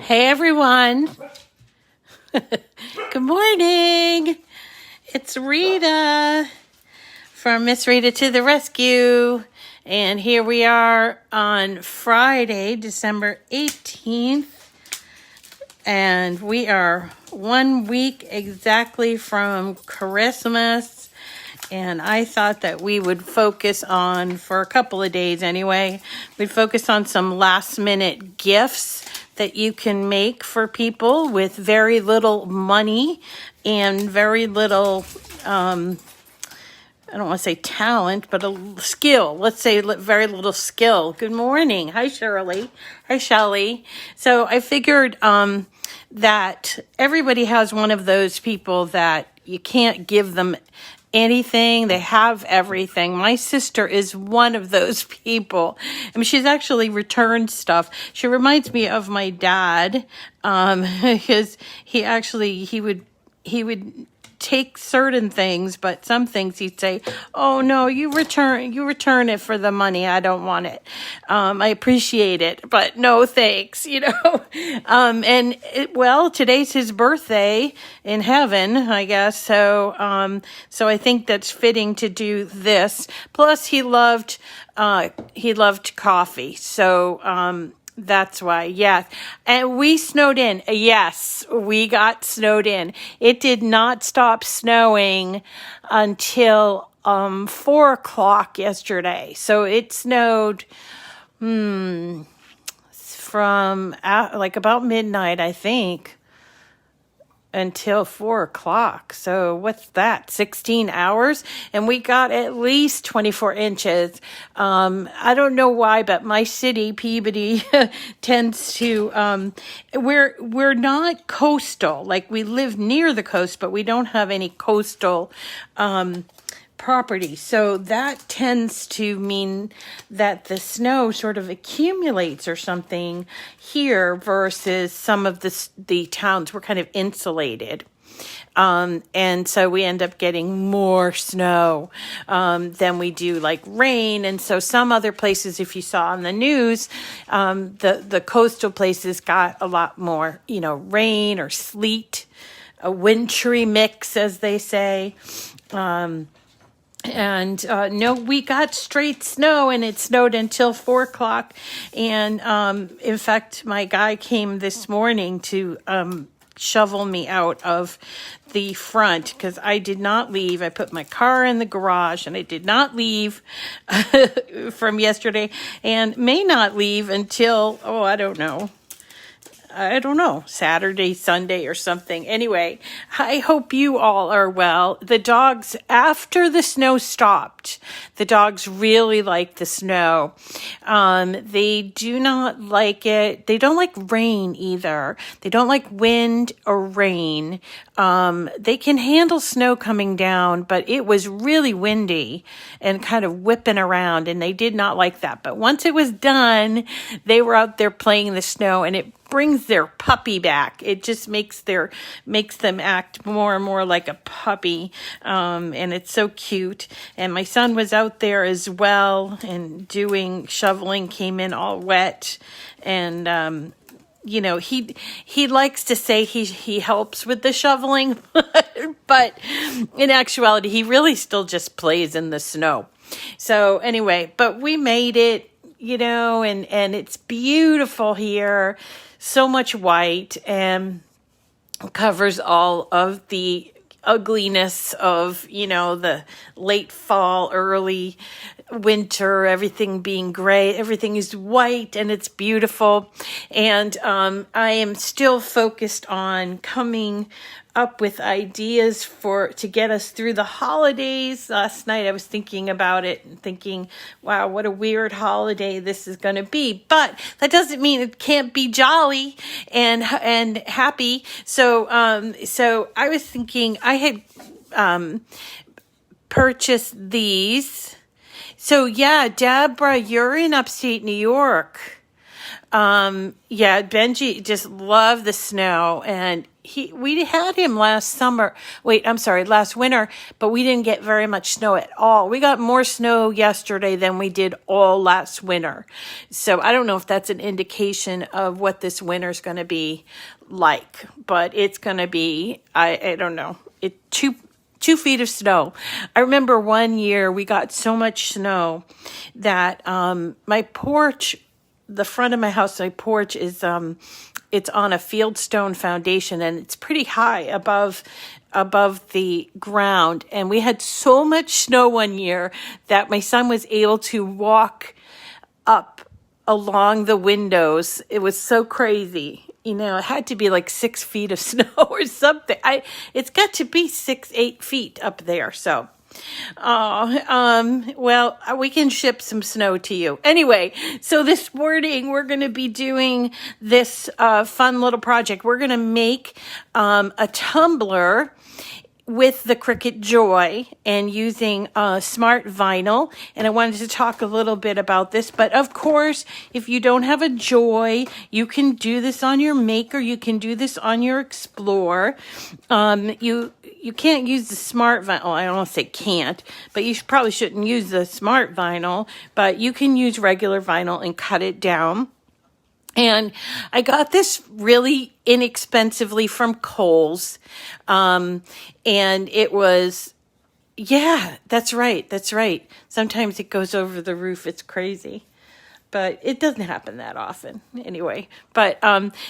Hey everyone. Good morning. It's Rita from Miss Rita to the Rescue. And here we are on Friday, December 18th. And we are 1 week exactly from Christmas. And I thought that we would focus on, for a couple of days anyway, we'd focus on some last minute gifts that you can make for people with very little money and very little, I don't want to say talent, but a skill. Let's say very little skill. Good morning. Hi, Shirley. Hi, Shelly. So I figured that everybody has one of those people that you can't give them anything. They have everything. My sister is one of those people. I mean, she's actually returned stuff. She reminds me of my dad, because he would take certain things, but some things he'd say, "Oh no, you return it for the money. I don't want it. I appreciate it, but no thanks." Well, today's his birthday in heaven, I guess. So I think that's fitting to do this. Plus, he loved coffee. So that's why, yes. And we snowed in. Yes, we got snowed in. It did not stop snowing until 4 o'clock yesterday. So it snowed from like about midnight, I think, until 4 o'clock. So what's that? 16 hours? And we got at least 24 inches. I don't know why, but my city, Peabody, tends to, we're not coastal. Like, we live near the coast, but we don't have any coastal, property. So that tends to mean that the snow sort of accumulates or something here versus some of the towns were kind of insulated. And so we end up getting more snow than we do like rain. And so some other places, if you saw on the news, the coastal places got a lot more, rain or sleet, a wintry mix, as they say. No, we got straight snow, and it snowed until 4 o'clock. And in fact, my guy came this morning to shovel me out of the front because I did not leave. I put my car in the garage, and I did not leave from yesterday, and may not leave until, I don't know, Saturday, Sunday or something. Anyway, I hope you all are well. The dogs, after the snow stopped, the dogs really like the snow. They do not like it. They don't like rain either. They don't like wind or rain. They can handle snow coming down, but it was really windy and kind of whipping around, and they did not like that. But once it was done, they were out there playing in the snow, and it brings their puppy back. It just makes them act more and more like a puppy. And it's so cute. And my son was out there as well and doing shoveling, came in all wet. And, he likes to say he helps with the shoveling, but in actuality, he really still just plays in the snow. So anyway, but we made it, and it's beautiful here. So much white, and covers all of the ugliness of, the late fall, early winter, everything being gray. Everything is white, and it's beautiful. And I am still focused on coming up with ideas to get us through the holidays. Last night I was thinking about it and thinking, wow, what a weird holiday this is going to be. But that doesn't mean it can't be jolly and happy. So I was thinking I had purchased these. So yeah, Deborah, you're in upstate New York. Yeah, Benji just loved the snow, and we had him last winter, but we didn't get very much snow at all. We got more snow yesterday than we did all last winter. So I don't know if that's an indication of what this winter's going to be like, but it's going to be, I don't know, 2 feet of snow. I remember one year we got so much snow that my porch, the front of my house, my porch is it's on a fieldstone foundation, and it's pretty high above the ground. And we had so much snow one year that my son was able to walk up along the windows. It was so crazy. It had to be like 6 feet of snow or something. It's got to be 8 feet up there. So, well, we can ship some snow to you. Anyway, so this morning we're going to be doing this fun little project. We're going to make a tumbler with the Cricut Joy and using smart vinyl. And I wanted to talk a little bit about this. But of course, if you don't have a Joy, you can do this on your Maker. You can do this on your Explorer. You can't use the smart vinyl. I don't want to say can't, but you probably shouldn't use the smart vinyl. But you can use regular vinyl and cut it down. And I got this really inexpensively from Kohl's. And it was, yeah, that's right. Sometimes it goes over the roof. It's crazy. But it doesn't happen that often anyway. But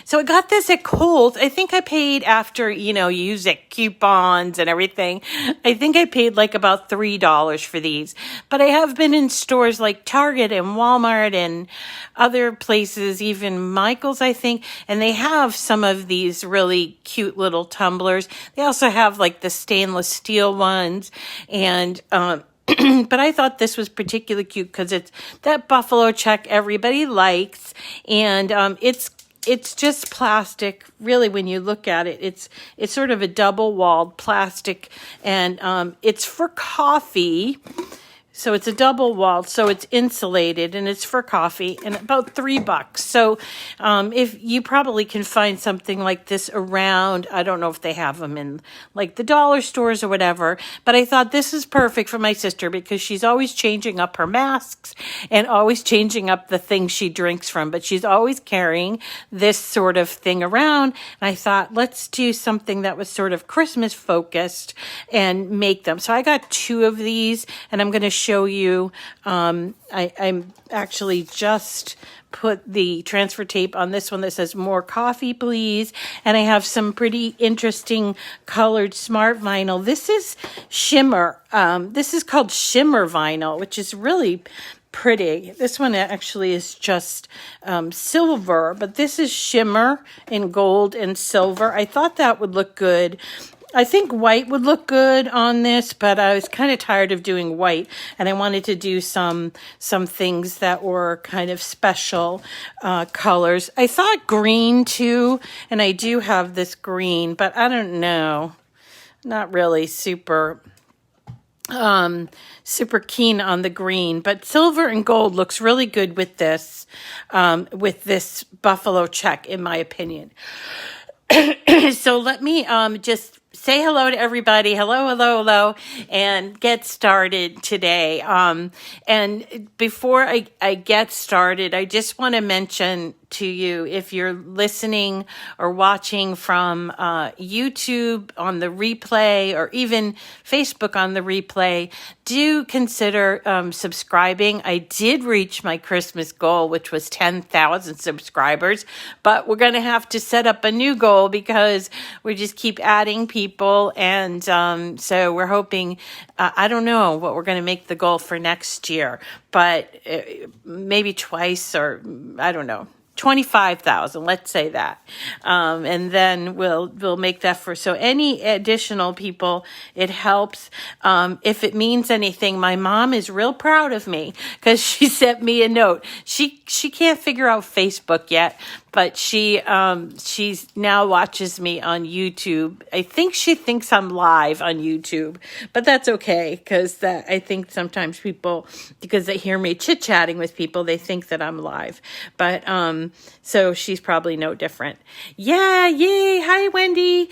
so I got this at Kohl's. I think I paid, after, you use it, coupons and everything, I think I paid like about $3 for these. But I have been in stores like Target and Walmart and other places, even Michael's, I think, and they have some of these really cute little tumblers. They also have like the stainless steel ones, and but I thought this was particularly cute because it's that buffalo check everybody likes, and it's just plastic. Really, when you look at it, it's sort of a double-walled plastic, and it's for coffee. So it's a double walled, so it's insulated, and it's for coffee, and about $3. So if you probably can find something like this around, I don't know if they have them in like the dollar stores or whatever, but I thought this is perfect for my sister because she's always changing up her masks and always changing up the things she drinks from, but she's always carrying this sort of thing around. And I thought, let's do something that was sort of Christmas focused and make them. So I got 2 of these, and I'm going to show you. I'm actually just put the transfer tape on this one that says "More coffee, please," and I have some pretty interesting colored smart vinyl. This is shimmer. This is called shimmer vinyl, which is really pretty. This one actually is just silver, but this is shimmer in gold and silver. I thought that would look good. I think white would look good on this, but I was kind of tired of doing white, and I wanted to do some things that were kind of special colors. I thought green too, and I do have this green, but I don't know. Not really super keen on the green, but silver and gold looks really good with this buffalo check, in my opinion. So let me just say hello to everybody. Hello, and get started today. And before I get started, I just want to mention to you, if you're listening or watching from YouTube on the replay, or even Facebook on the replay, do consider subscribing. I did reach my Christmas goal, which was 10,000 subscribers, but we're going to have to set up a new goal because we just keep adding people, and so we're hoping, I don't know what we're going to make the goal for next year, but maybe twice, or I don't know, 25,000, let's say that. And then we'll make that for, so any additional people, it helps. If it means anything, my mom is real proud of me because she sent me a note. She can't figure out Facebook yet, but she's now watches me on YouTube. I think she thinks I'm live on YouTube, but that's okay, because I think sometimes people, because they hear me chit-chatting with people, they think that I'm live. But so she's probably no different. Yeah, yay. Hi, Wendy.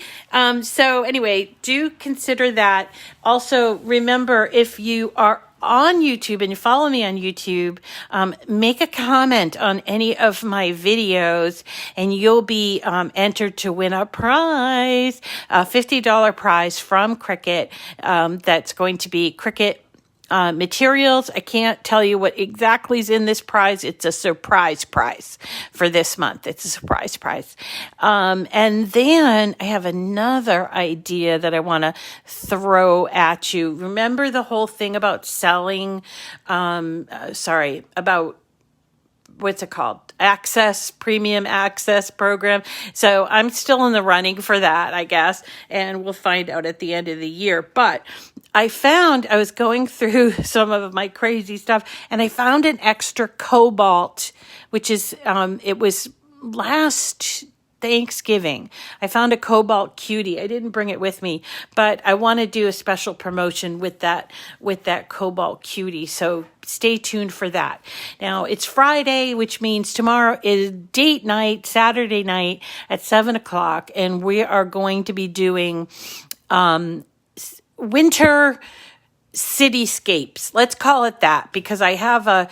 So anyway, do consider that. Also, remember, if you are on YouTube and you follow me on YouTube, make a comment on any of my videos and you'll be entered to win a prize, a $50 prize from Cricut. That's going to be Cricut materials. I can't tell you what exactly is in this prize. It's a surprise prize for this month. It's a surprise prize. And then I have another idea that I want to throw at you. Remember the whole thing about selling, about what's it called? Premium access program. So I'm still in the running for that, I guess, and we'll find out at the end of the year. But I was going through some of my crazy stuff, and I found an extra cobalt, which is, it was last Thanksgiving. I found a cobalt cutie. I didn't bring it with me, but I want to do a special promotion with that cobalt cutie. So stay tuned for that. Now it's Friday, which means tomorrow is date night, Saturday night at 7:00. And we are going to be doing, winter cityscapes. Let's call it that, because I have a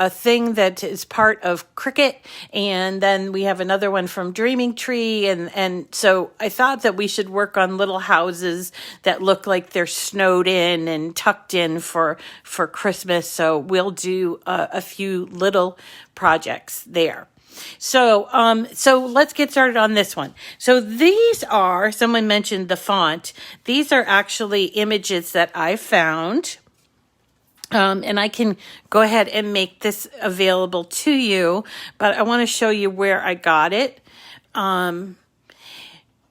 thing that is part of Cricut, and then we have another one from Dreaming Tree, and so I thought that we should work on little houses that look like they're snowed in and tucked in for Christmas. So we'll do a few little projects there. So let's get started on this one. So these are, someone mentioned the font. These are actually images that I found. And I can go ahead and make this available to you, but I want to show you where I got it.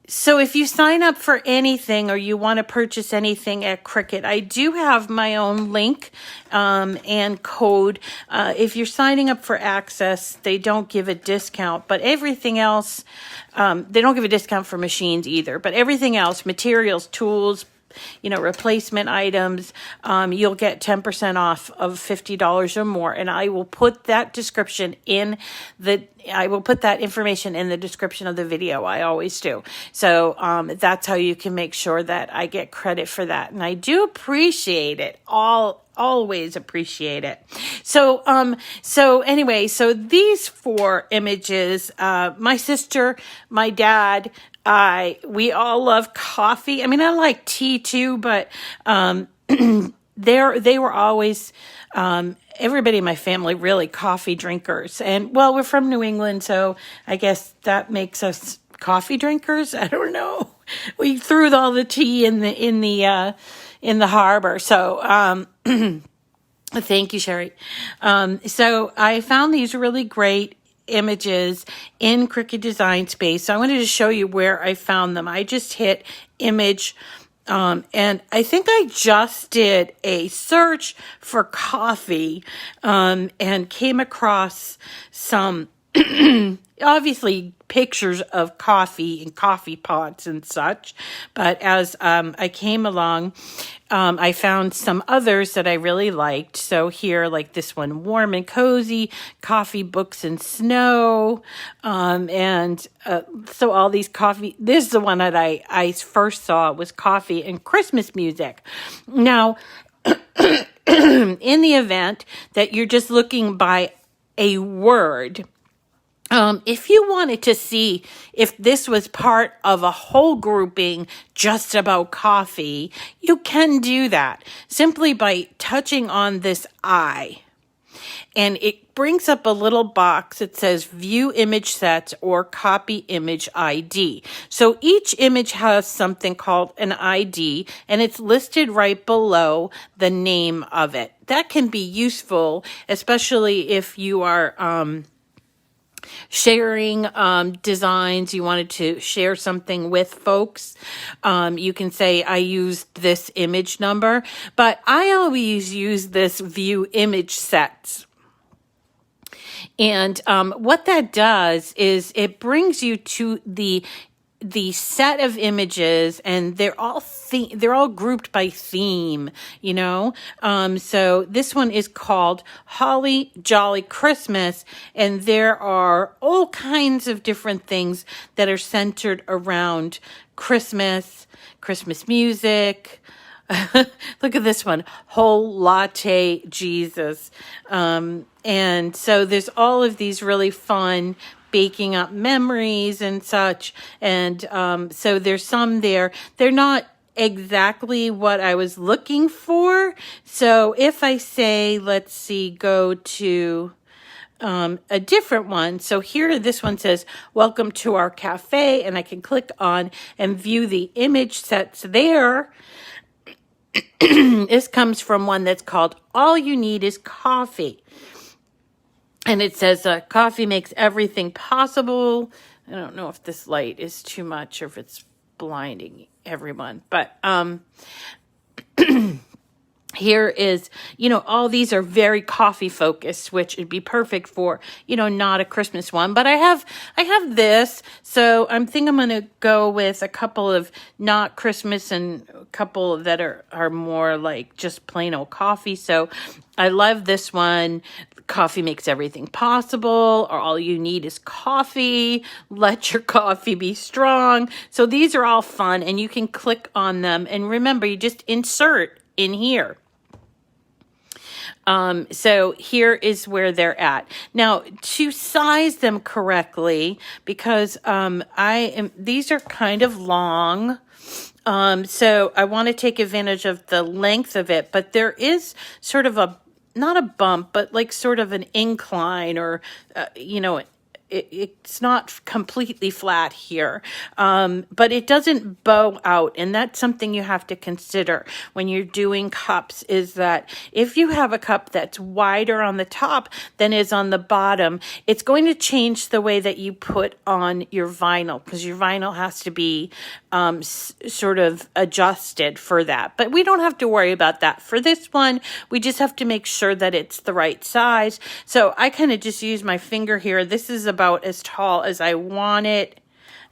So if you sign up for anything or you want to purchase anything at Cricut, I do have my own link and code. If you're signing up for access, they don't give a discount, but everything else, they don't give a discount for machines either, but everything else, materials, tools, replacement items, you'll get 10% off of $50 or more. And I will put that information in the description of the video. I always do. So, that's how you can make sure that I get credit for that. And I do appreciate it. Always appreciate it. So anyway, so these 4 images, my sister, my dad, we all love coffee. I mean, I like tea too, but, they were always, everybody in my family really coffee drinkers. And well, we're from New England, so I guess that makes us coffee drinkers. I don't know. We threw all the tea in the harbor. So, thank you, Sherry. So I found these really great images in Cricut Design Space. So I wanted to show you where I found them. I just hit image, and I think I just did a search for coffee, and came across some obviously pictures of coffee and coffee pots and such. But as I came along, I found some others that I really liked. So here, like this one, warm and cozy, coffee, books, and snow. So all these coffee, this is the one that I first saw, was coffee and Christmas music. Now, in the event that you're just looking by a word, if you wanted to see if this was part of a whole grouping just about coffee, you can do that simply by touching on this eye. And it brings up a little box that says View Image Sets or Copy Image ID. So each image has something called an ID, and it's listed right below the name of it. That can be useful, especially if you are sharing designs, you wanted to share something with folks. You can say, I used this image number, but I always use this View Image Sets. And what that does is it brings you to the set of images, and they're all grouped by theme, you know. So this one is called Holly Jolly Christmas, and there are all kinds of different things that are centered around Christmas music. Look at this one, Whole Latte Jesus. And so there's all of these really fun baking up memories and such. And so there's some there. They're not exactly what I was looking for. So if I say, let's see, go to a different one. So here, this one says, welcome to our cafe. And I can click on and view the image sets there. This comes from one that's called All You Need Is Coffee. And it says, coffee makes everything possible. I don't know if this light is too much or if it's blinding everyone. But here is, you know, all these are very coffee focused, which would be perfect for, you know, not a Christmas one. But I have this, so I think I'm going to go with a couple of not Christmas and a couple that are more like just plain old coffee. So I love this one. Coffee makes everything possible, or all you need is coffee. Let your coffee be strong. So these are all fun, and you can click on them. And remember, you just insert in here. So here is where they're at. Now, to size them correctly, because these are kind of long. So I want to take advantage of the length of it, but there is sort of not a bump, but like sort of an incline, or, you know, it's not completely flat here, but it doesn't bow out. And that's something you have to consider when you're doing cups, is that if you have a cup that's wider on the top than is on the bottom, it's going to change the way that you put on your vinyl, because your vinyl has to be sort of adjusted for that. But we don't have to worry about that. For this one, we just have to make sure that it's the right size. So I kind of just use my finger here. This is about as tall as I want it.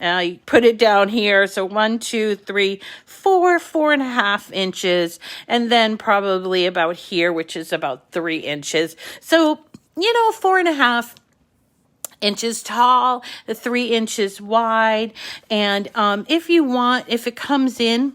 And I put it down here. So 1, 2, 3, 4, 4.5 inches. And then probably about here, which is about 3 inches. So, you know, 4.5 inches tall, 3 inches wide. And if it comes in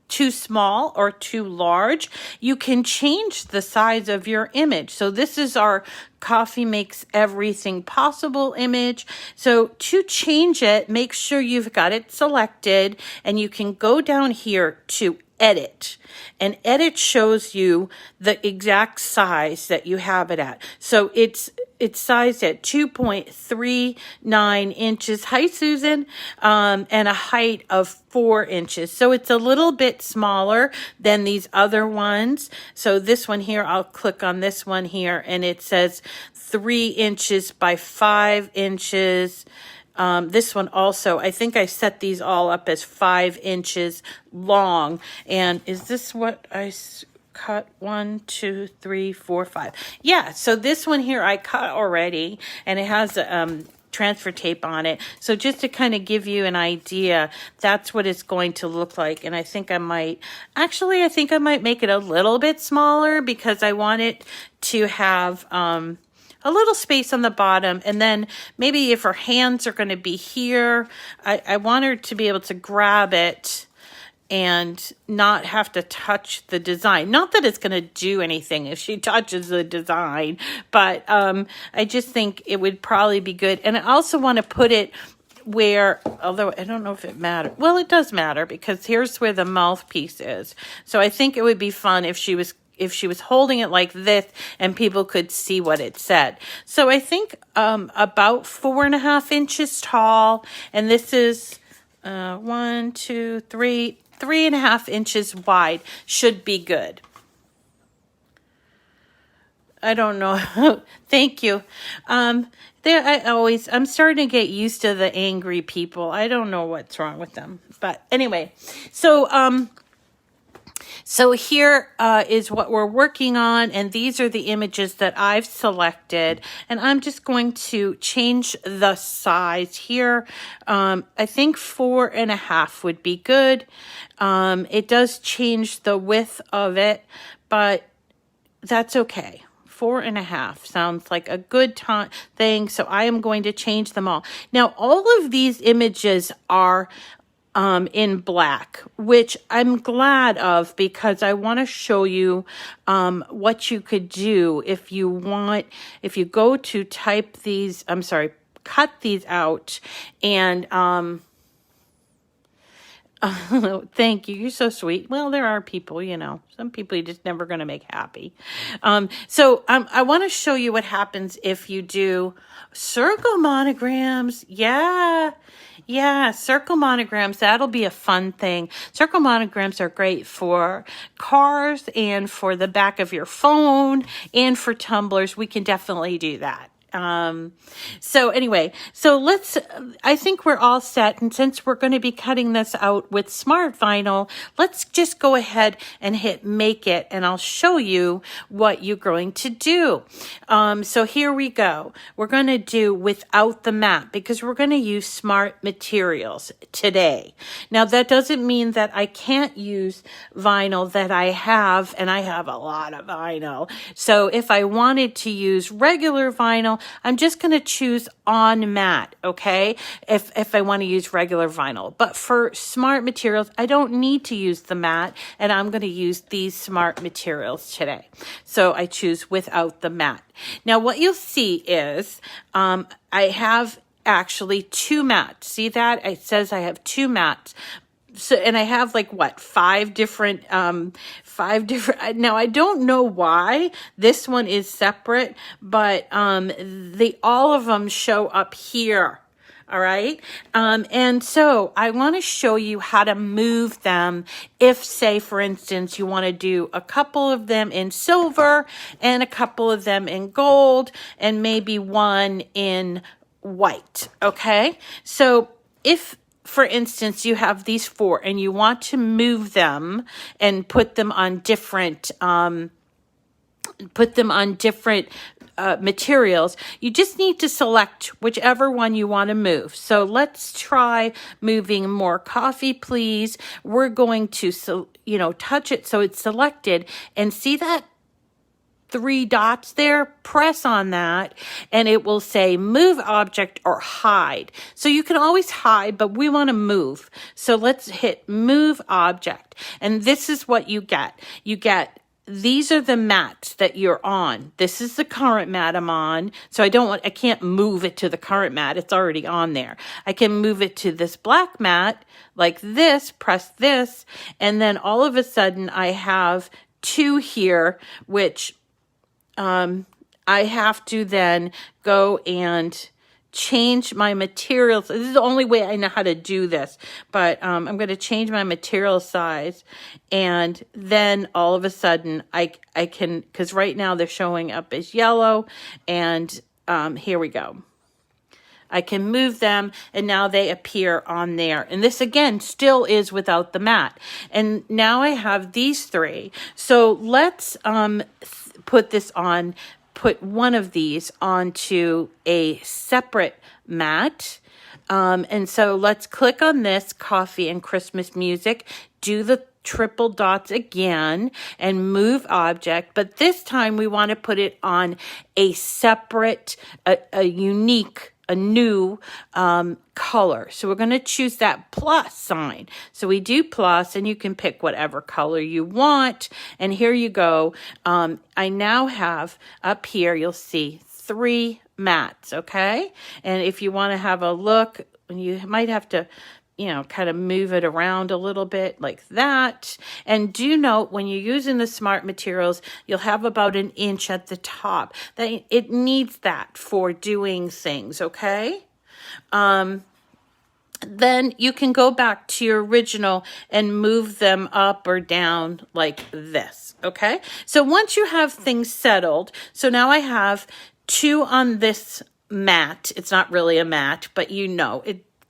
too small or too large, you can change the size of your image. So this is our Coffee Makes Everything Possible image. So to change it, make sure you've got it selected, and you can go down here to edit, and edit shows you the exact size that you have it at. So it's sized at 2.39 inches. Hi, Susan. And a height of 4 inches. So it's a little bit smaller than these other ones. So this one here, I'll click on this one here, and it says 3 inches by 5 inches. This one also, I think I set these all up as 5 inches long. And is this what I cut? 1, 2, 3, 4, 5. Yeah, so this one here I cut already, and it has transfer tape on it. So just to kind of give you an idea, that's what it's going to look like. And I think I might make it a little bit smaller, because I want it to have a little space on the bottom. And then maybe if her hands are going to be here, I want her to be able to grab it and not have to touch the design. Not that it's going to do anything if she touches the design, but I just think it would probably be good. And I also want to put it where, although I don't know if it matters. Well, it does matter, because here's where the mouthpiece is. So I think it would be fun if she was holding it like this and people could see what it said. So I think about 4.5 inches tall, and this is 1, 2, 3, 3.5 inches wide should be good. I don't know. Thank you. I'm starting to get used to the angry people. I don't know what's wrong with them. But anyway, so So here is what we're working on, and these are the images that I've selected, and I'm just going to change the size here. I think 4.5 would be good. It does change the width of it, but that's okay. 4.5 sounds like a good thing, so I am going to change them all. Now, all of these images are in black, which I'm glad of because I want to show you what you could do if you go to cut these out and thank you. You're so sweet. Well, there are people, some people you're just never going to make happy. So I want to show you what happens if you do circle monograms. Yeah, circle monograms. That'll be a fun thing. Circle monograms are great for cars and for the back of your phone and for tumblers. We can definitely do that. So I think we're all set. And since we're going to be cutting this out with smart vinyl, let's just go ahead and hit make it, and I'll show you what you're going to do. So here we go. We're going to do without the mat because we're going to use smart materials today. Now that doesn't mean that I can't use vinyl that I have, and I have a lot of vinyl. So if I wanted to use regular vinyl, I'm just going to choose on mat, okay, if I want to use regular vinyl. But for smart materials, I don't need to use the mat, and I'm going to use these smart materials today. So I choose without the mat. Now what you'll see is I have actually 2 mats. See that? It says I have 2 mats. So, and I have five different, now I don't know why this one is separate, but, all of them show up here. All right. And so I want to show you how to move them. If, say, for instance, you want to do a couple of them in silver and a couple of them in gold and maybe one in white. Okay. So if, for instance, you have these 4 and you want to move them and put them on different materials, you just need to select whichever one you want to move. So let's try moving more coffee, please. We're going to, touch it so it's selected, and see that 3 dots there? Press on that and it will say move object or hide. So you can always hide, but we want to move. So let's hit move object. And this is what you get. These are the mats that you're on. This is the current mat I'm on. So I can't move it to the current mat. It's already on there. I can move it to this black mat like this, press this, and then all of a sudden I have 2 here, which I have to then go and change my materials. This is the only way I know how to do this, but I'm going to change my material size, and then all of a sudden I can, because right now they're showing up as yellow, and here we go. I can move them, and now they appear on there. And this, again, still is without the mat. And now I have these 3. So let's put one of these onto a separate mat. And so let's click on this, coffee and Christmas music, do the triple dots again and move object, but this time we want to put it on a separate, a new color. So we're going to choose that plus sign. So we do plus, and you can pick whatever color you want. And here you go. I now have up here, you'll see 3 mats. Okay. And if you want to have a look, you might have to kind of move it around a little bit like that. And do note, when you're using the smart materials, you'll have about 1 inch at the top. That it needs that for doing things, okay? Then you can go back to your original and move them up or down like this, okay? So once you have things settled, so now I have 2 on this mat. It's not really a mat, but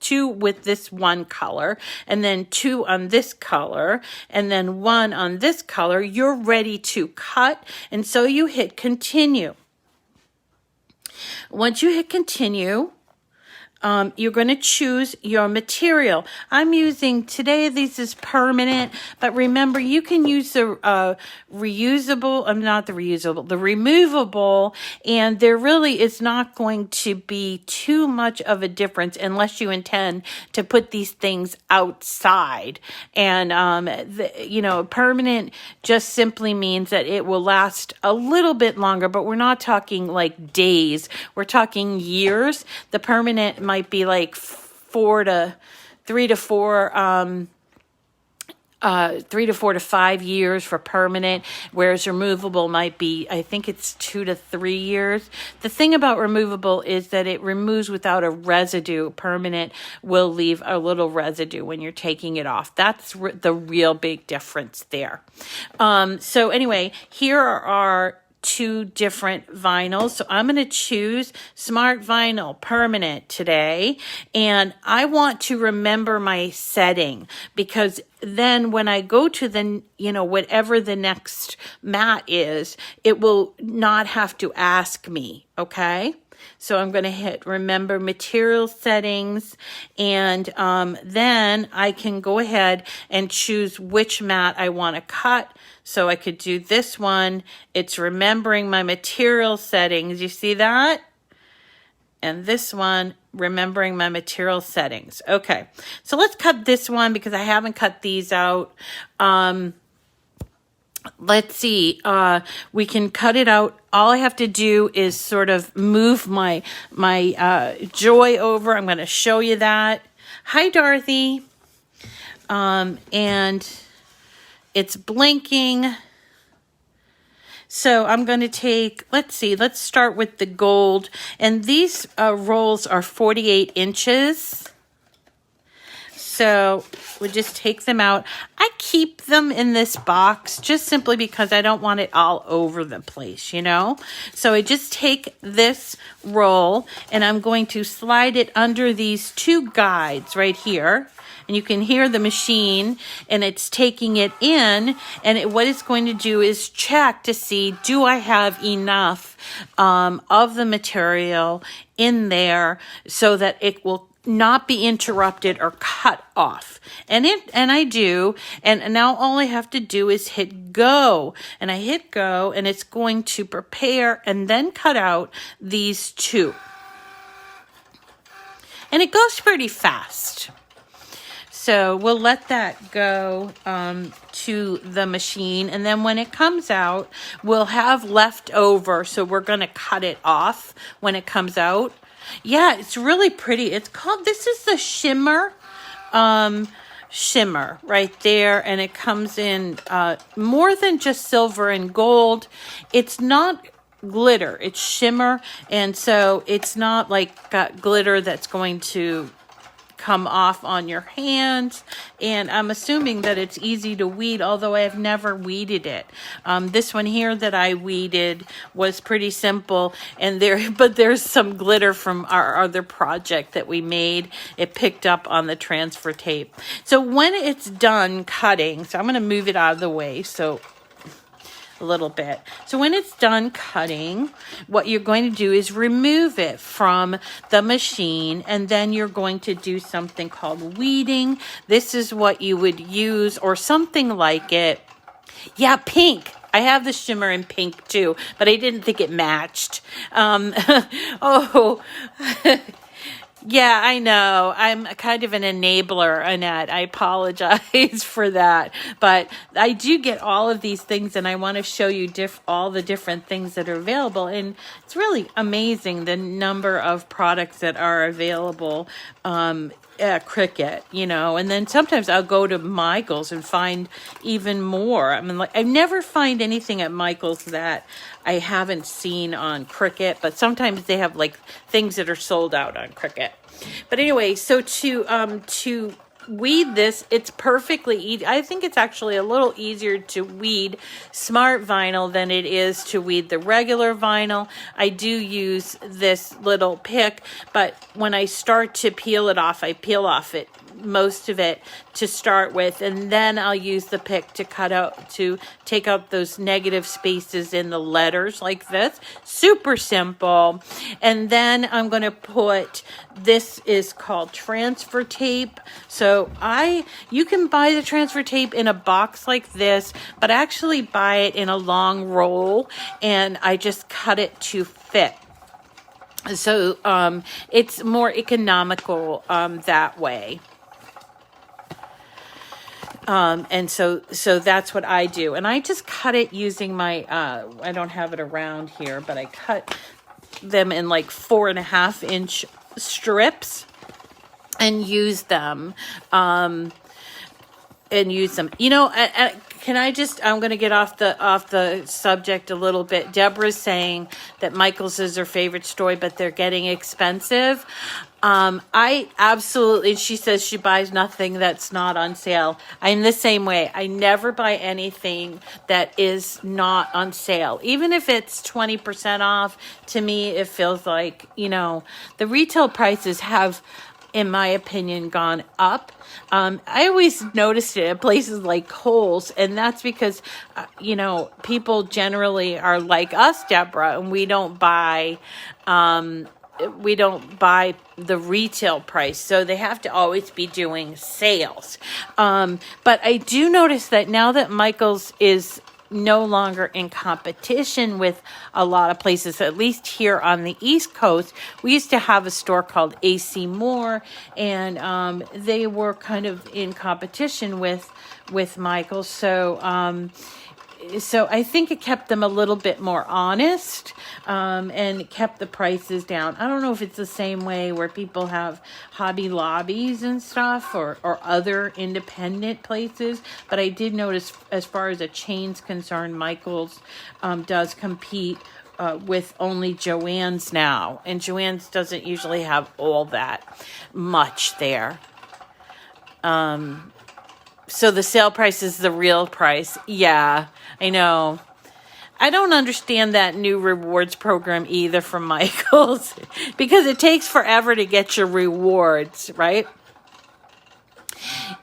two with this one color, and then two on this color, and then one on this color, you're ready to cut. And so you hit continue. Once you hit continue, you're going to choose your material. I'm using, today this is permanent, but remember you can use the the removable, and there really is not going to be too much of a difference unless you intend to put these things outside. And, permanent just simply means that it will last a little bit longer, but we're not talking like days. We're talking years. The permanent might be like 3 to 5 years for permanent, whereas removable might be, I think it's 2 to 3 years. The thing about removable is that it removes without a residue. Permanent will leave a little residue when you're taking it off. That's the real big difference there. So anyway, here are two different vinyls. So I'm going to choose Smart Vinyl Permanent today. And I want to remember my setting, because then when I go to the, whatever the next mat is, it will not have to ask me. Okay. So I'm going to hit remember material settings, and then I can go ahead and choose which mat I want to cut. So I could do this one. It's remembering my material settings. You see that? And this one, remembering my material settings. Okay, so let's cut this one because I haven't cut these out. Let's see, we can cut it out. All I have to do is sort of move my Joy over. I'm going to show you that. Hi, Dorothy. And it's blinking. So I'm going to take, let's start with the gold. And these rolls are 48 inches. So we'll just take them out. I keep them in this box just simply because I don't want it all over the place, So I just take this roll and I'm going to slide it under these two guides right here. And you can hear the machine, and it's taking it in. And what it's going to do is check to see, do I have enough of the material in there so that it will not be interrupted or cut off. And I do. And now all I have to do is hit go. And I hit go, and it's going to prepare and then cut out these two. And it goes pretty fast. So we'll let that go to the machine. And then when it comes out, we'll have leftover. So we're going to cut it off when it comes out. Yeah, it's really pretty. This is the shimmer right there. And it comes in more than just silver and gold. It's not glitter, it's shimmer. And so it's not like glitter that's going to come off on your hands, and I'm assuming that it's easy to weed, although I have never weeded it. This one here that I weeded was pretty simple, and but there's some glitter from our other project that we made. It picked up on the transfer tape. So when it's done cutting, so I'm going to move it out of the way, a little bit. So when it's done cutting, what you're going to do is remove it from the machine, and then you're going to do something called weeding. This is what you would use, or something like it. Yeah, pink. I have the shimmer in pink too, but I didn't think it matched. Yeah, I know. I'm kind of an enabler, Annette. I apologize for that. But I do get all of these things, and I want to show you all the different things that are available. And it's really amazing the number of products that are available at Cricut, And then sometimes I'll go to Michael's and find even more. I mean, I never find anything at Michael's that I haven't seen on Cricut, but sometimes they have things that are sold out on Cricut. But anyway, so to weed this. It's perfectly easy. I think it's actually a little easier to weed smart vinyl than it is to weed the regular vinyl. I do use this little pick, but when I start to peel it off, I peel off most of it to start with, and then I'll use the pick to take out those negative spaces in the letters like this. Super simple. And then I'm going to put, this is called transfer tape. So you can buy the transfer tape in a box like this, but I actually buy it in a long roll, and I just cut it to fit. So it's more economical that way. And so that's what I do. And I just cut it using my, I don't have it around here, but I cut them in like 4.5-inch strips and use them. You know, I'm going to get off the subject a little bit. Deborah's saying that Michael's is her favorite store, but they're getting expensive. I absolutely, she says she buys nothing that's not on sale. I'm the same way. I never buy anything that is not on sale. Even if it's 20% off, to me, it feels like, you know, the retail prices have, in my opinion, gone up. I always noticed it at places like Kohl's, and that's because, you know, people generally are like us, Deborah, and we don't buy the retail price, so they have to always be doing sales. But I do notice that now that Michael's is no longer in competition with a lot of places, at least here on the East Coast. We used to have a store called AC Moore, and they were kind of in competition with Michael's. So I think it kept them a little bit more honest, and kept the prices down. I don't know if it's the same way where people have Hobby Lobbies and stuff, or other independent places, but I did notice, as far as a chain's concerned, Michael's does compete with only Joann's now, and Joann's doesn't usually have all that much there. So the sale price is the real price. Yeah, I know. I don't understand that new rewards program either from Michael's, because it takes forever to get your rewards, right?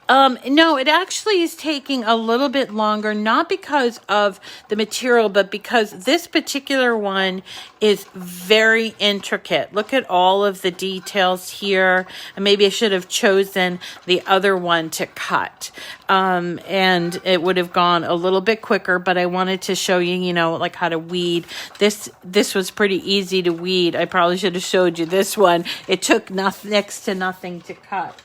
No, it actually is taking a little bit longer, not because of the material, but because this particular one is very intricate. Look at all of the details here. And maybe I should have chosen the other one to cut. And it would have gone a little bit quicker, but I wanted to show you, you know, like how to weed. This was pretty easy to weed. I probably should have showed you this one. It took next to nothing to cut.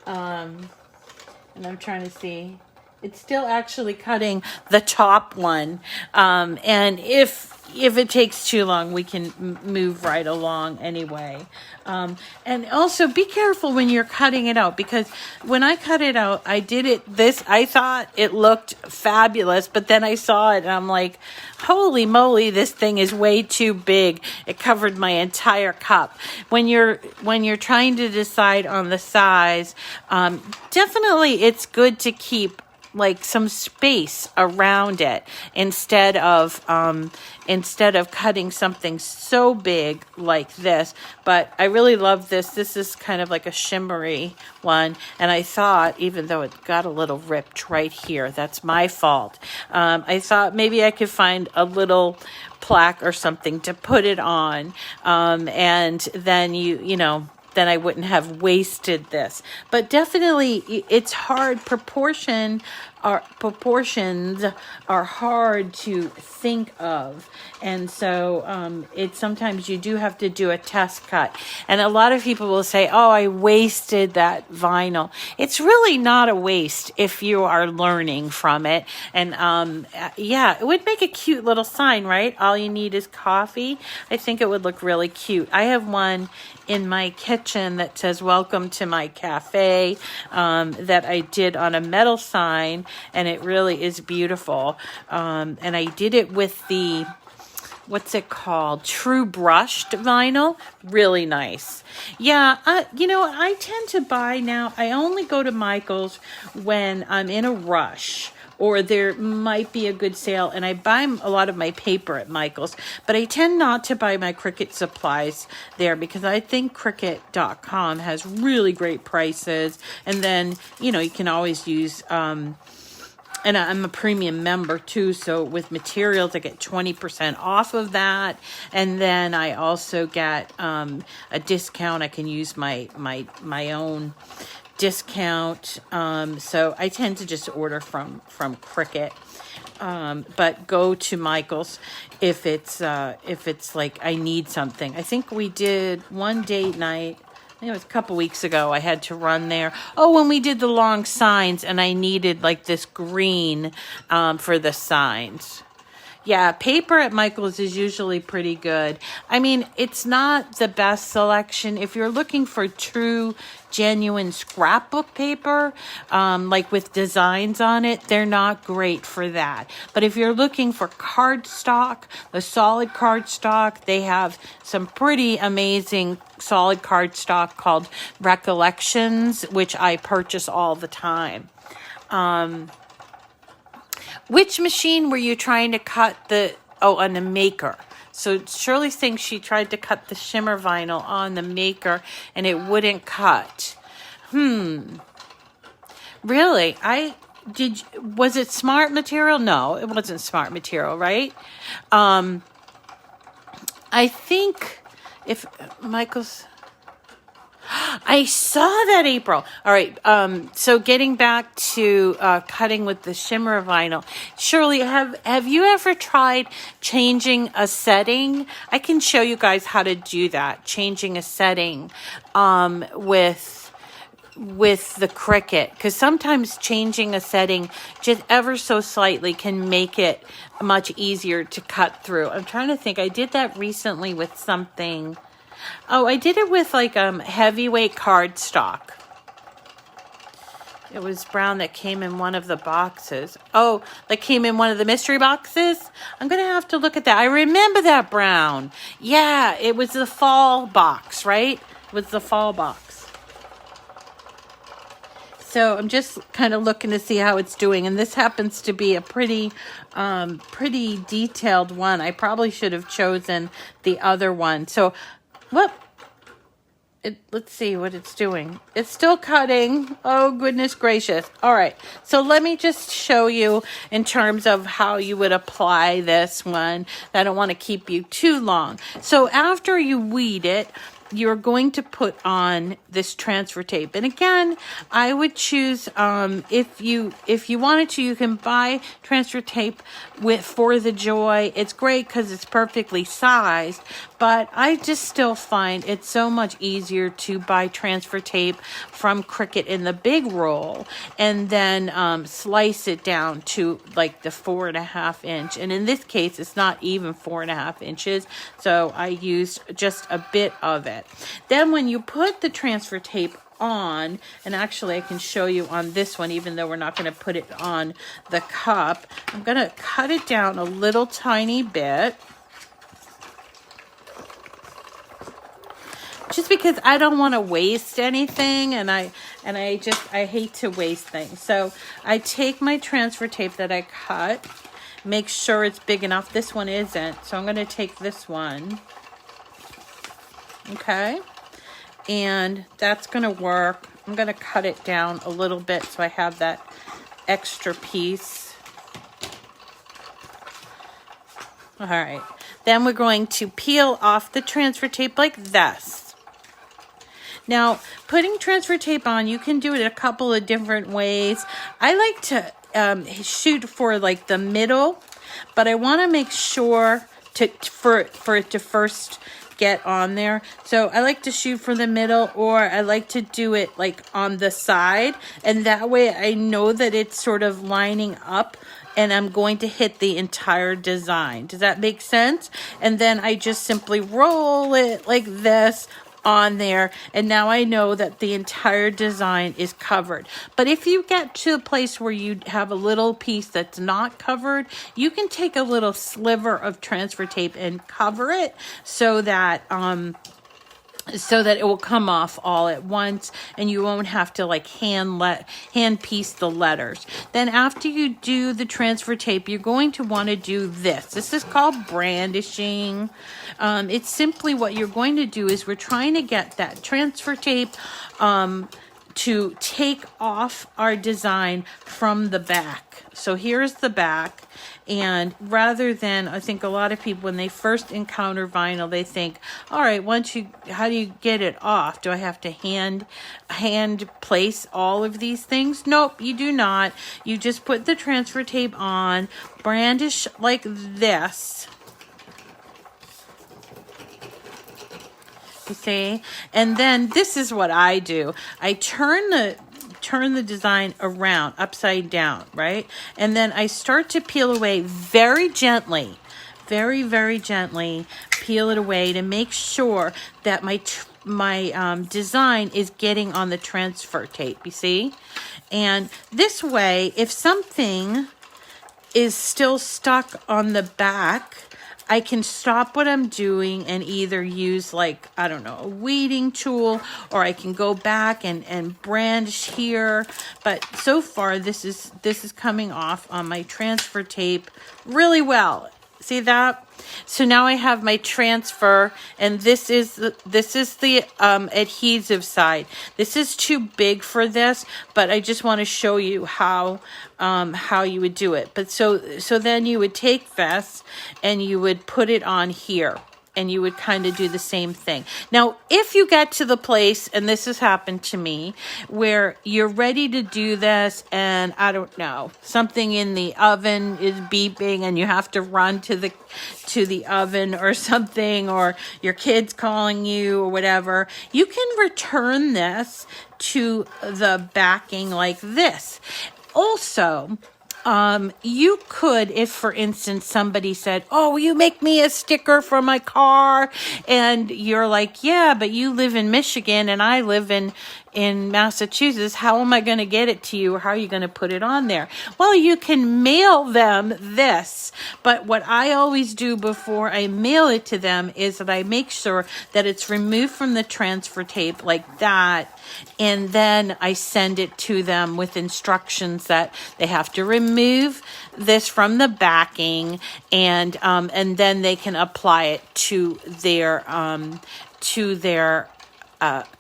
And I'm trying to see, it's still actually cutting the top one. And if it takes too long, we can move right along anyway. And also be careful when you're cutting it out, because when I cut it out, I thought it looked fabulous, but then I saw it and I'm like, holy moly, this thing is way too big. It covered my entire cup. When you're trying to decide on the size, definitely it's good to keep like some space around it instead of cutting something so big like this. But I really love this. This is kind of like a shimmery one, and I thought, even though it got a little ripped right here, that's my fault. I thought maybe I could find a little plaque or something to put it on, and then then I wouldn't have wasted this. But definitely, it's hard. Proportions are hard to think of, and so it's sometimes you do have to do a test cut. And a lot of people will say, "Oh, I wasted that vinyl." It's really not a waste if you are learning from it. And yeah, it would make a cute little sign, right? All you need is coffee. I think it would look really cute. I have one in my kitchen that says "Welcome to my cafe," that I did on a metal sign, and it really is beautiful. And I did it with the what's it called? True brushed vinyl. Really nice. Yeah, you know, I tend to buy now. I only go to Michael's when I'm in a rush or there might be a good sale, and I buy a lot of my paper at Michael's, but I tend not to buy my Cricut supplies there because I think Cricut.com has really great prices, and then, you know, you can always use, and I'm a premium member too, so with materials I get 20% off of that, and then I also get a discount. I can use my own discount, so I tend to just order from Cricut, but go to Michael's if it's like I need something. I think we did one date night, I think it was a couple weeks ago. I had to run there. Oh, when we did the long signs, and I needed like this green for the signs. Yeah, paper at Michael's is usually pretty good. I mean, it's not the best selection. If you're looking for true, genuine scrapbook paper, like with designs on it, they're not great for that. But if you're looking for cardstock, the solid cardstock, they have some pretty amazing solid cardstock called Recollections, which I purchase all the time. Which machine were you trying to cut on the Maker? So Shirley thinks she tried to cut the shimmer vinyl on the Maker and it wouldn't cut. Really? Was it smart material? No, it wasn't smart material, right? I think if Michael's... I saw that, April. All right. So getting back to cutting with the shimmer vinyl. Shirley, have you ever tried changing a setting? I can show you guys how to do that. Changing a setting with the Cricut, because sometimes changing a setting just ever so slightly can make it much easier to cut through. I'm trying to think. I did that recently with something. Oh, I did it with like heavyweight cardstock. It was brown that came in one of the boxes. Oh, that came in one of the mystery boxes? I'm going to have to look at that. I remember that brown. Yeah, it was the fall box, right? It was the fall box. So I'm just kind of looking to see how it's doing. And this happens to be a pretty detailed one. I probably should have chosen the other one. So... Well, let's see what it's doing. It's still cutting. Oh, goodness gracious. All right. So let me just show you in terms of how you would apply this one. I don't want to keep you too long. So after you weed it, you're going to put on this transfer tape. And again, I would choose, if you wanted to, you can buy transfer tape for the Joy. It's great because it's perfectly sized, but I just still find it's so much easier to buy transfer tape from Cricut in the big roll and then slice it down to like the 4.5 inch. And in this case, it's not even 4.5 inches. So I used just a bit of it. Then when you put the transfer tape on, and actually I can show you on this one, even though we're not going to put it on the cup, I'm going to cut it down a little tiny bit. Just because I don't want to waste anything, and I hate to waste things. So I take my transfer tape that I cut, make sure it's big enough. This one isn't, so I'm going to take this one. Okay, and that's going to work. I'm going to cut it down a little bit so I have that extra piece. All right, then we're going to peel off the transfer tape like this. Now, putting transfer tape on, you can do it a couple of different ways. I like to shoot for like the middle, but I want to make sure for it to first get on there. So I like to shoot for the middle, or I like to do it like on the side, and that way I know that it's sort of lining up and I'm going to hit the entire design. Does that make sense? And then I just simply roll it like this on there, and now I know that the entire design is covered. But if you get to a place where you have a little piece that's not covered, you can take a little sliver of transfer tape and cover it so that it will come off all at once, and you won't have to like hand piece the letters. Then after you do the transfer tape, you're going to want to do this. This is called brandishing. It's simply what you're going to do is we're trying to get that transfer tape to take off our design from the back. So here's the back. And rather than, I think a lot of people, when they first encounter vinyl, they think, all right, how do you get it off? Do I have to hand place all of these things? Nope, you do not. You just put the transfer tape on, brandish like this. You see? And then this is what I do. I turn the design around upside down, right? And then I start to peel away very gently, very, very gently, peel it away to make sure that my design is getting on the transfer tape, you see? And this way, if something is still stuck on the back, I can stop what I'm doing and either use like, I don't know, a weeding tool, or I can go back and brandish here. But so far, this is coming off on my transfer tape really well. See that? So now I have my transfer, and this is the adhesive side. This is too big for this, but I just want to show you how you would do it. But so then you would take this and you would put it on here, and you would kind of do the same thing. Now, if you get to the place, and this has happened to me, where you're ready to do this, and I don't know, something in the oven is beeping and you have to run to the oven or something, or your kid's calling you or whatever, you can return this to the backing like this. Also, you could, if for instance somebody said, oh, will you make me a sticker for my car? And you're like, yeah, but you live in Michigan and I live in Massachusetts. How am I going to get it to you? Or how are you going to put it on there? Well, you can mail them this. But what I always do before I mail it to them is that I make sure that it's removed from the transfer tape like that. And then I send it to them with instructions that they have to remove this from the backing, and then they can apply it to their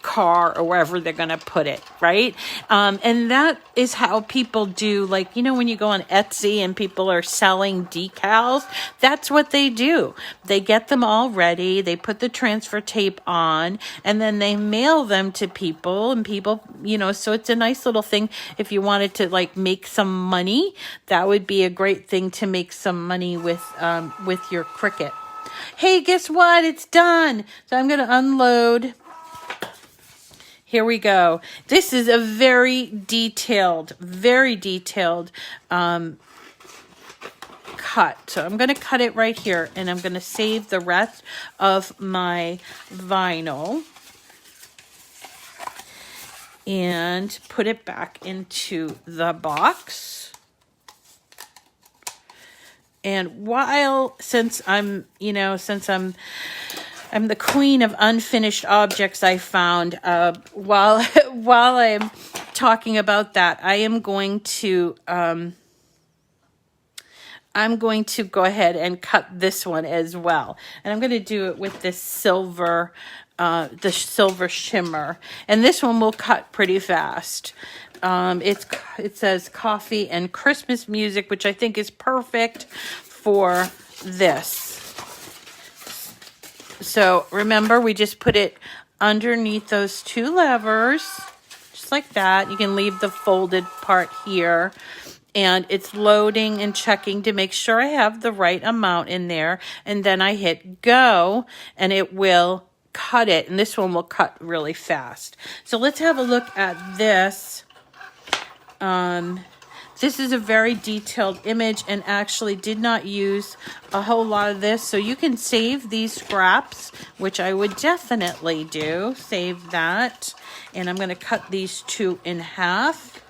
car or wherever they're going to put it, right? And that is how people do, like, you know, when you go on Etsy and people are selling decals, that's what they do. They get them all ready, they put the transfer tape on, and then they mail them to people, and people, you know, so it's a nice little thing. If you wanted to like make some money, that would be a great thing to make some money with your Cricut. Hey, guess what? It's done. So I'm going to unload. Here we go. This is a very detailed cut. So I'm going to cut it right here, and I'm going to save the rest of my vinyl and put it back into the box. And since I'm the queen of unfinished objects, I found, while I'm talking about that, I'm going to go ahead and cut this one as well. And I'm going to do it with this silver shimmer. And this one will cut pretty fast. It says coffee and Christmas music, which I think is perfect for this. So remember, we just put it underneath those two levers, just like that. You can leave the folded part here, and it's loading and checking to make sure I have the right amount in there. And then I hit go, and it will cut it. And this one will cut really fast. So let's have a look at this. This is a very detailed image and actually did not use a whole lot of this. So you can save these scraps, which I would definitely do. Save that. And I'm going to cut these two in half.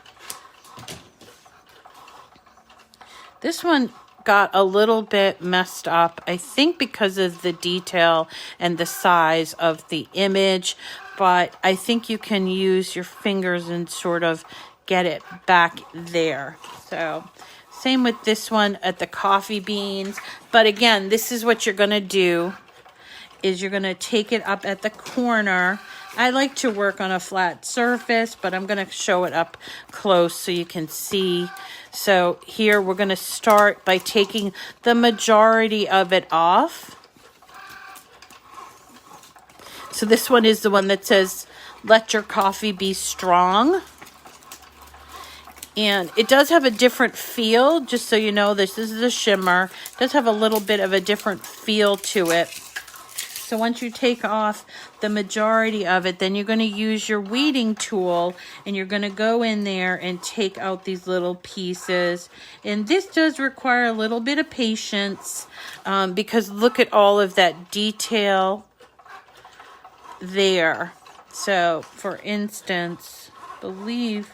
This one got a little bit messed up, I think because of the detail and the size of the image, but I think you can use your fingers and sort of get it back there. So same with this one at the coffee beans. But again, this is what you're going to do, is you're going to take it up at the corner. I like to work on a flat surface, but I'm going to show it up close so you can see. So here we're going to start by taking the majority of it off. So this one is the one that says, "Let your coffee be strong." And it does have a different feel, just so you know. This is the shimmer. It does have a little bit of a different feel to it. So once you take off the majority of it, then you're going to use your weeding tool and you're going to go in there and take out these little pieces. And this does require a little bit of patience because look at all of that detail there. So for instance, I believe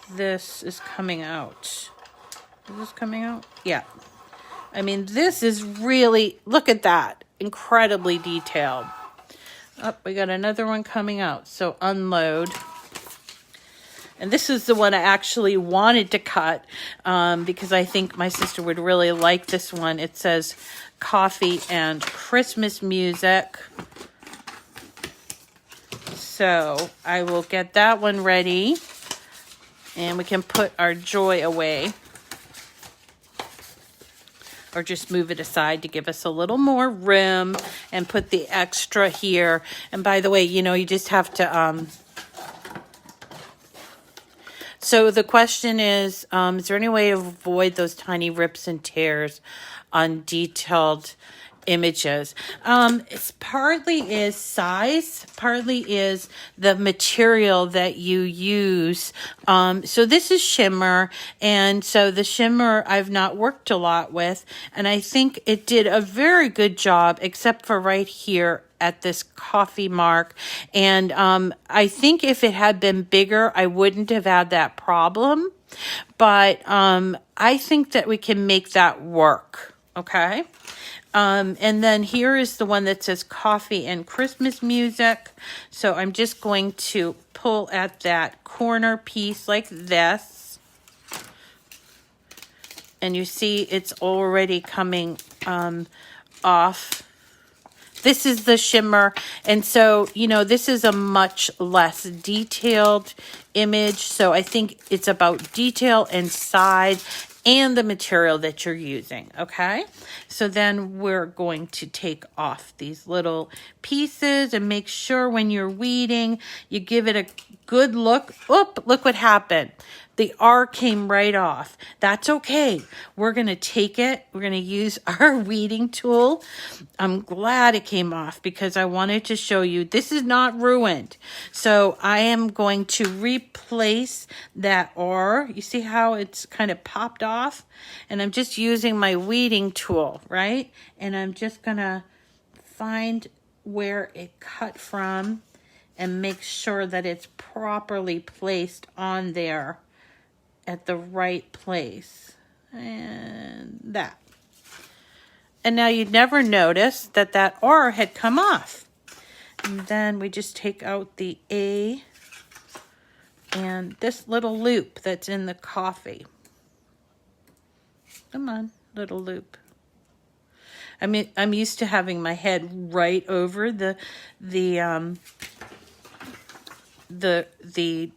this is coming out. Is this coming out? Yeah. I mean, this is really, look at that. Incredibly detailed. Oh, we got another one coming out. So unload. And this is the one I actually wanted to cut because I think my sister would really like this one. It says coffee and Christmas music. So I will get that one ready. And we can put our joy away. Or just move it aside to give us a little more room and put the extra here. And by the way, you know, you just have to... So the question is there any way to avoid those tiny rips and tears on detailed images? It's partly is size, partly is the material that you use. So this is shimmer, and so the shimmer I've not worked a lot with, and I think it did a very good job, except for right here at this coffee mark. And I think if it had been bigger, I wouldn't have had that problem. But I think that we can make that work. Okay. And then here is the one that says coffee and Christmas music. So I'm just going to pull at that corner piece like this. And you see it's already coming off. This is the shimmer. And so, you know, this is a much less detailed image. So I think it's about detail and size and the material that you're using, okay? So then we're going to take off these little pieces and make sure when you're weeding, you give it a good look. Oop, look what happened. The R came right off. That's okay. We're going to take it. We're going to use our weeding tool. I'm glad it came off because I wanted to show you this is not ruined. So I am going to replace that R. You see how it's kind of popped off? And I'm just using my weeding tool, right? And I'm just going to find where it cut from and make sure that it's properly placed on there at the right place. And that. And now you'd never notice that that R had come off. And then we just take out the A and this little loop that's in the coffee. Come on, little loop. I mean, I'm used to having my head right over the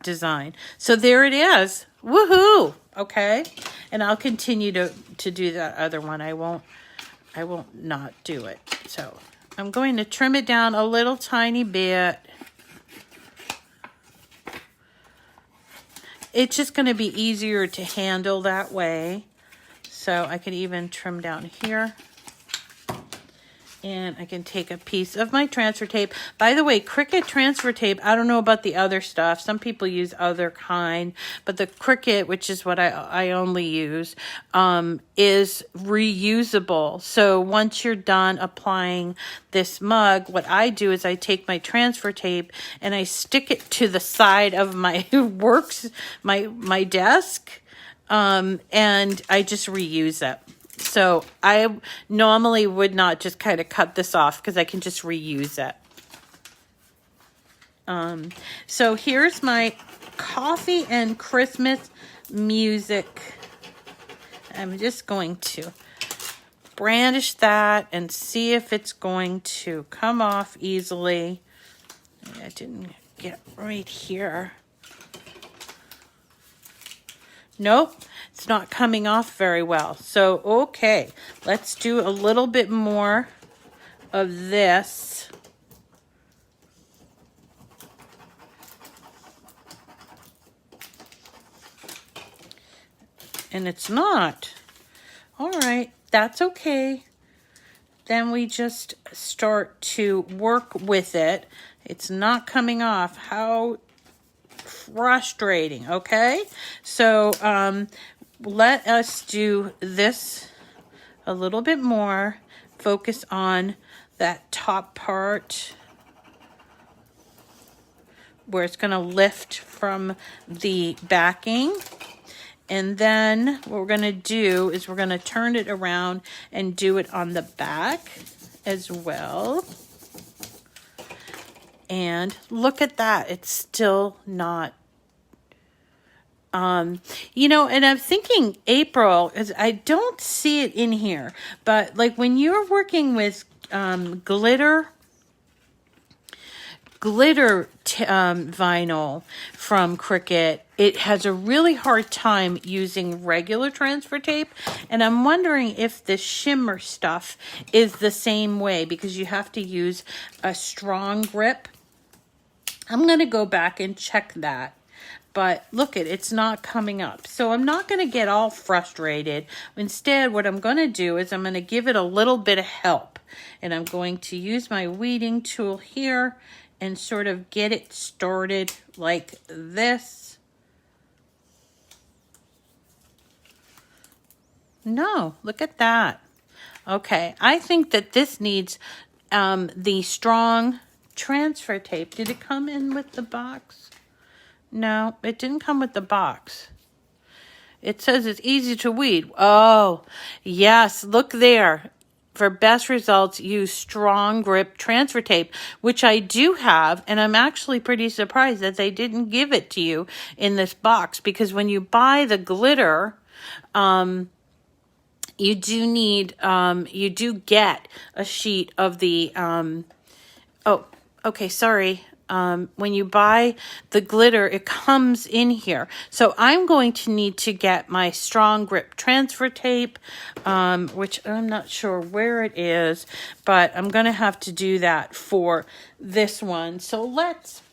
design. So there it is. Woohoo! Okay. And I'll continue to do that other one. I won't not do it. So I'm going to trim it down a little tiny bit. It's just going to be easier to handle that way. So I could even trim down here. And I can take a piece of my transfer tape. By the way, Cricut transfer tape, I don't know about the other stuff. Some people use other kind, but the Cricut, which is what I only use, is reusable. So once you're done applying this mug, what I do is I take my transfer tape and I stick it to the side of my my desk, and I just reuse it. So I normally would not just kind of cut this off because I can just reuse it. So here's my coffee and Christmas music. I'm just going to brandish that and see if it's going to come off easily. I didn't get right here. Nope, it's not coming off very well. So, okay, let's do a little bit more of this. And it's not. All right, that's okay. Then we just start to work with it. It's not coming off. How frustrating. Okay, so let us do this a little bit more. Focus on that top part where it's going to lift from the backing. And then what we're going to do is we're going to turn it around and do it on the back as well. And look at that. It's still not, you know, and I'm thinking April, is I don't see it in here, but like when you're working with glitter vinyl from Cricut, it has a really hard time using regular transfer tape. And I'm wondering if the shimmer stuff is the same way because you have to use a strong grip. I'm going to go back and check that. But look, it's not coming up. So I'm not going to get all frustrated. Instead, what I'm going to do is I'm going to give it a little bit of help. And I'm going to use my weeding tool here and sort of get it started like this. No, look at that. Okay, I think that this needs the strong transfer tape. Did it come in with the box? No, it didn't come with the box. It says it's easy to weed. Oh, yes, look there. For best results, use strong grip transfer tape, which I do have, and I'm actually pretty surprised that they didn't give it to you in this box, because when you buy the glitter, you do need, you do get a sheet of the, oh, okay, sorry. When you buy the glitter, it comes in here. So I'm going to need to get my strong grip transfer tape, which I'm not sure where it is, but I'm going to have to do that for this one. So let's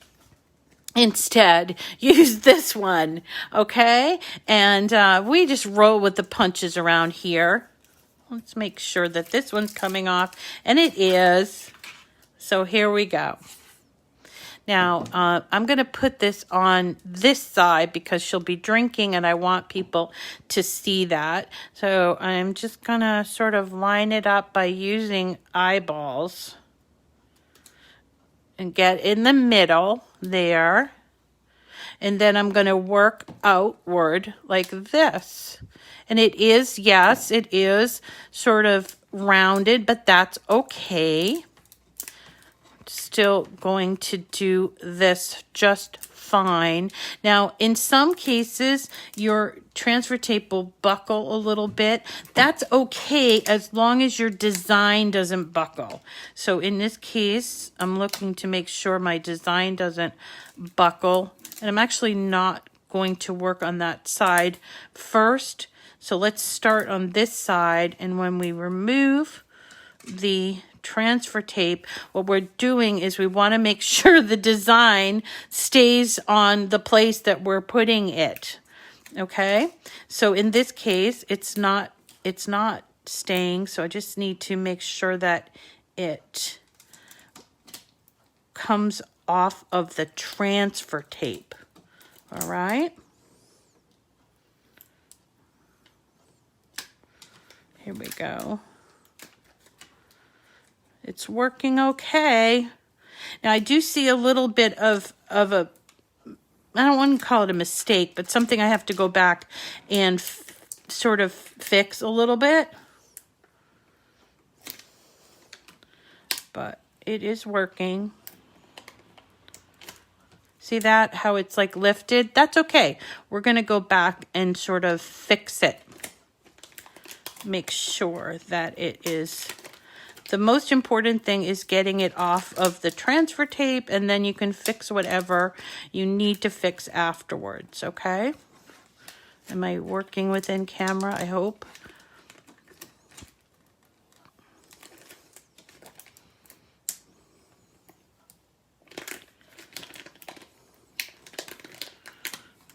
instead use this one, okay? And we just roll with the punches around here. Let's make sure that this one's coming off, and it is. So here we go. Now, I'm going to put this on this side because she'll be drinking and I want people to see that. So I'm just going to sort of line it up by using eyeballs and get in the middle there. And then I'm going to work outward like this. And it is, yes, it is sort of rounded, but that's okay. Still going to do this just fine. Now, in some cases, your transfer tape will buckle a little bit. That's okay as long as your design doesn't buckle. So in this case, I'm looking to make sure my design doesn't buckle. And I'm actually not going to work on that side first. So let's start on this side. And when we remove the transfer tape, what we're doing is we want to make sure the design stays on the place that we're putting it. Okay, so in this case it's not staying, so I just need to make sure that it comes off of the transfer tape. All right. Here we go. It's working okay. Now I do see a little bit of a, I don't want to call it a mistake, but something I have to go back and sort of fix a little bit. But it is working. See that? How it's like lifted? That's okay. We're going to go back and sort of fix it. Make sure that it is... The most important thing is getting it off of the transfer tape, and then you can fix whatever you need to fix afterwards, okay? Am I working within camera? I hope.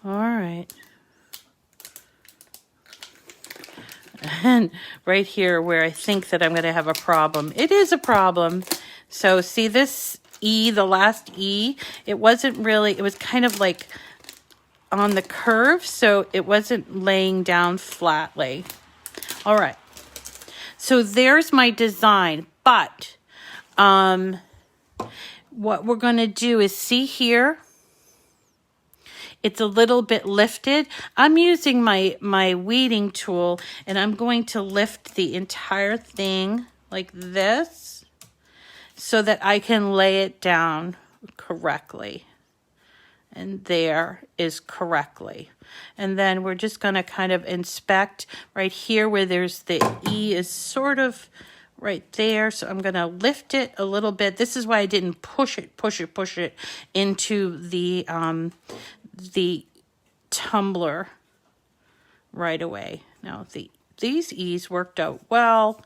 All right. And right here where I think that I'm going to have a problem. It is a problem. So see this E, the last E, it wasn't really, it was kind of like on the curve, so it wasn't laying down flatly. All right. So there's my design, but what we're going to do is see here. It's a little bit lifted. I'm using my weeding tool, and I'm going to lift the entire thing like this so that I can lay it down correctly. And there is correctly. And then we're just going to kind of inspect right here where there's the E is sort of right there. So I'm going to lift it a little bit. This is why I didn't push it into the tumbler right away. Now these E's worked out well.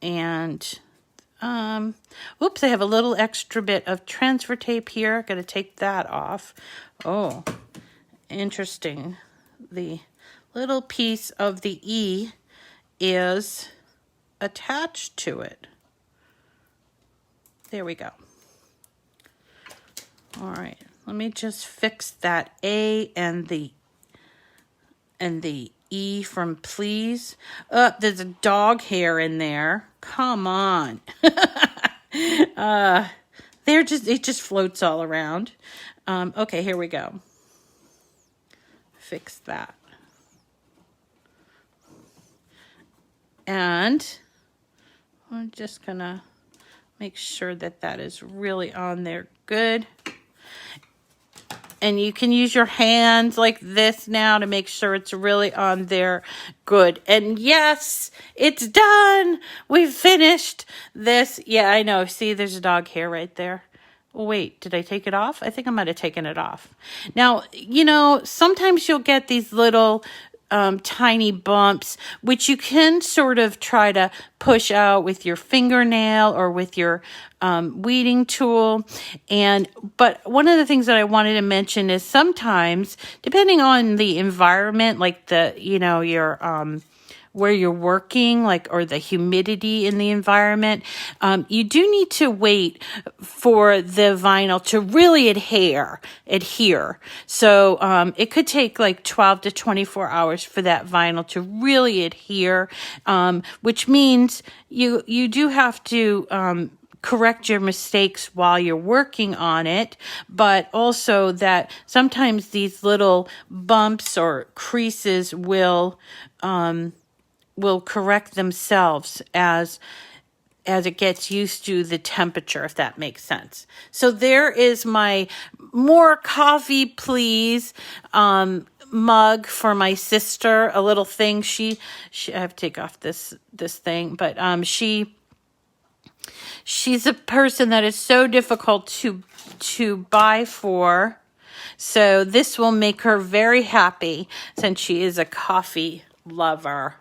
And oops, I have a little extra bit of transfer tape here. Got to take that off. Oh, interesting. The little piece of the E is attached to it. There we go. All right. Let me just fix that A and the E from please. There's a dog hair in there. Come on. It just floats all around. Okay, here we go. Fix that. And I'm just gonna make sure that that is really on there good. And you can use your hands like this now to make sure it's really on there good. And yes, it's done. We've finished this. Yeah, I know. See, there's a dog hair right there. Oh, wait, did I take it off? I think I might have taken it off. Now, you know, sometimes you'll get these little tiny bumps, which you can sort of try to push out with your fingernail or with your weeding tool. But one of the things that I wanted to mention is sometimes, depending on the environment, like your where you're working, like, or the humidity in the environment, you do need to wait for the vinyl to really adhere. So it could take like 12 to 24 hours for that vinyl to really adhere, which means you do have to correct your mistakes while you're working on it, but also that sometimes these little bumps or creases will correct themselves as it gets used to the temperature, if that makes sense. So there is my more coffee, please, mug for my sister, a little thing. She I have to take off this thing, but she's a person that is so difficult to buy for. So this will make her very happy since she is a coffee lover.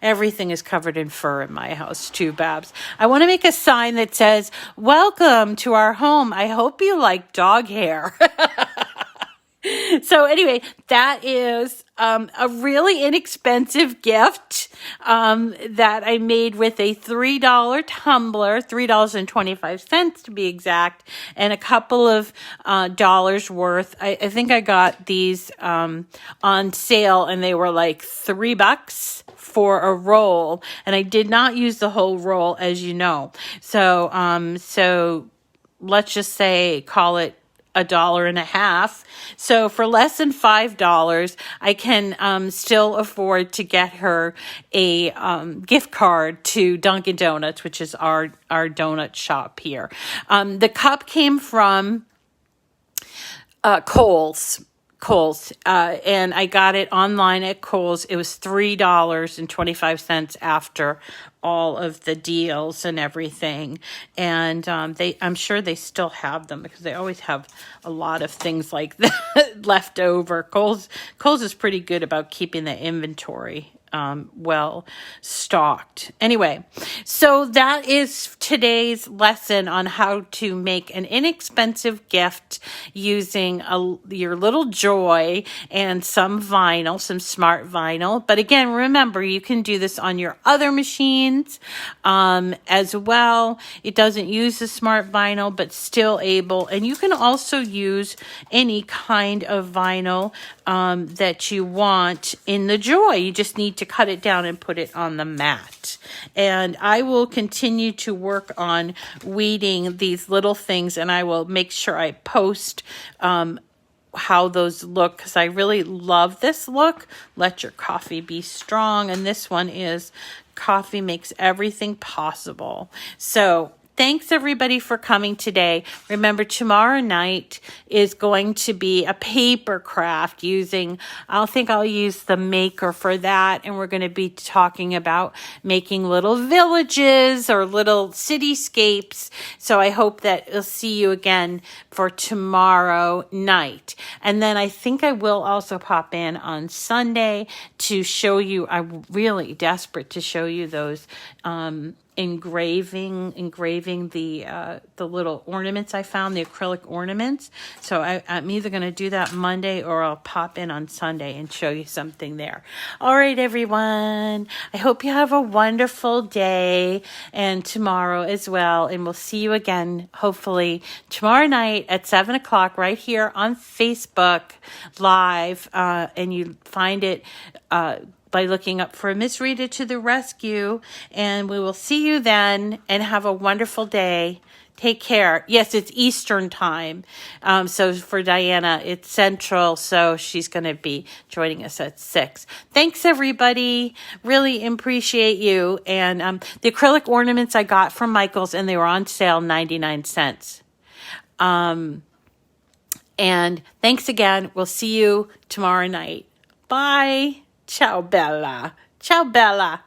Everything is covered in fur in my house too, Babs. I want to make a sign that says, "Welcome to our home. I hope you like dog hair." So anyway, that is a really inexpensive gift that I made with a $3 tumbler, $3.25 to be exact, and a couple of dollars worth. I think I got these on sale, and they were like $3 for a roll, and I did not use the whole roll, as you know. So let's just say, call it $1.50. So for less than $5, I can still afford to get her a gift card to Dunkin' Donuts, which is our donut shop here. The cup came from Kohl's. And I got it online at Kohl's. It was $3.25 after all of the deals and everything. And I'm sure they still have them because they always have a lot of things like that left over. Kohl's is pretty good about keeping the inventory well stocked. Anyway, so that is today's lesson on how to make an inexpensive gift using your little joy and some vinyl, some smart vinyl. But again, remember, you can do this on your other machines as well. It doesn't use the smart vinyl, but still able. And you can also use any kind of vinyl that you want in the joy. You just need to cut it down and put it on the mat. And I will continue to work on weeding these little things, and I will make sure I post how those look, because I really love this look. Let your coffee be strong. And this one is coffee makes everything possible. So thanks everybody for coming today. Remember, tomorrow night is going to be a paper craft I'll use the maker for that. And we're going to be talking about making little villages or little cityscapes. So I hope that I'll see you again for tomorrow night. And then I think I will also pop in on Sunday to show you, I'm really desperate to show you those, engraving the little ornaments I found, the acrylic ornaments. So I'm either going to do that Monday or I'll pop in on Sunday and show you something there. All right, everyone. I hope you have a wonderful day and tomorrow as well. And we'll see you again, hopefully tomorrow night at 7:00 right here on Facebook Live. And you find it by looking up for Miss Rita to the rescue. And we will see you then, and have a wonderful day. Take care. Yes, it's Eastern time. So for Diana, it's Central. So she's going to be joining us at 6. Thanks, everybody. Really appreciate you. And the acrylic ornaments I got from Michael's, and they were on sale 99 cents. And thanks again. We'll see you tomorrow night. Bye. Ciao, Bella. Ciao, Bella.